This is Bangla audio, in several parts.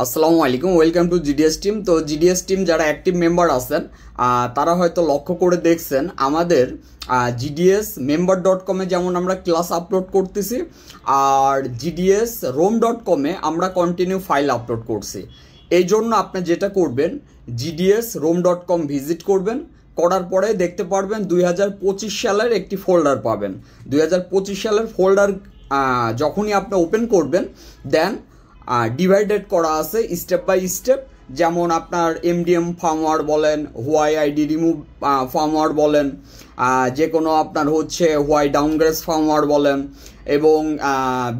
আসসালামু আলাইকুম, ওয়েলকাম টু জিডিএস টিম। তো জিডিএস টিম যারা অ্যাক্টিভ মেম্বার আছেন তারা হয়তো লক্ষ্য করে দেখছেন আমাদের gdsmember.com-এ যেমন আমরা ক্লাস আপলোড করতেছি, আর gdsrom.com-এ আমরা কন্টিনিউ ফাইল আপলোড করছি। এই জন্য আপনি যেটা করবেন, gdsrom.com ভিজিট করবেন, করার পরে দেখতে পারবেন 2025 সালের একটি ফোল্ডার পাবেন। 2025 সালের ফোল্ডার যখনই আপনি ওপেন করবেন, দেন ডিভাইডেড করা আছে স্টেপ বাই স্টেপ। যেমন আপনার এমডিএম ফার্মওয়্যার বলেন, হোয়াই আইডি রিমুভ ফার্মওয়্যার বলেন, যে কোনো আপনার হচ্ছে হোয়াই ডাউনগ্রেড ফার্মওয়্যার বলেন, এবং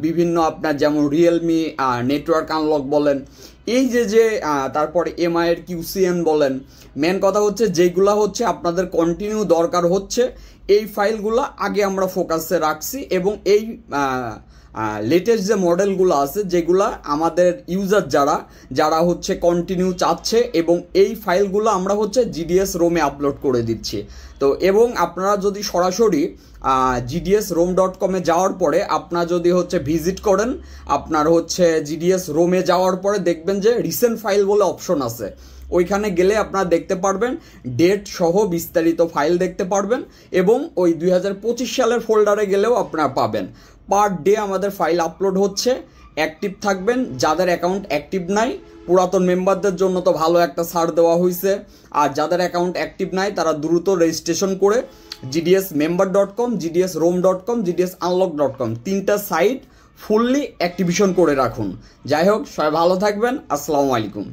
বিভিন্ন আপনার যেমন রিয়েলমি নেটওয়ার্ক আনলক বলেন, এই যে তারপরে এমআইয়ের কিউসিএন বলেন। মেন কথা হচ্ছে যেগুলো হচ্ছে আপনাদের কন্টিনিউ দরকার হচ্ছে, এই ফাইলগুলো আগে আমরা ফোকাসে রাখছি, এবং এই লেটেস্ট যে মডেলগুলো আছে যেগুলা আমাদের ইউজার যারা হচ্ছে কন্টিনিউ চাচ্ছে, এবং এই ফাইলগুলো আমরা হচ্ছে জিডিএস রোমে আপলোড করে দিচ্ছি। তো এবং আপনারা যদি সরাসরি gdsrom.com-এ যাওয়ার পরে আপনারা যদি হচ্ছে ভিজিট করেন, আপনার হচ্ছে জিডিএস রোমে যাওয়ার পরে দেখবেন যে রিসেন্ট ফাইল বলে অপশন আছে। ওইখানে গেলে আপনারা দেখতে পারবেন ডেট সহ বিস্তারিত ফাইল দেখতে পারবেন, এবং ওই 2025 সালের ফোল্ডারে গেলেও আপনারা পাবেন। পার ডে আমাদের ফাইল আপলোড হচ্ছে। অ্যাক্টিভ থাকবেন। যাদের অ্যাকাউন্ট অ্যাক্টিভ নাই, পুরাতন মেম্বারদের জন্য তো ভালো একটা ছাড় দেওয়া হয়েছে, আর যাদের অ্যাকাউন্ট অ্যাক্টিভ নাই তারা দ্রুত রেজিস্ট্রেশন করে gdsmember.com, gdsrom.com, gdsunlock.com তিনটা সাইট ফুললি অ্যাক্টিভেশন করে রাখুন। যাই হোক, সবাই ভালো থাকবেন। আসসালামু আলাইকুম।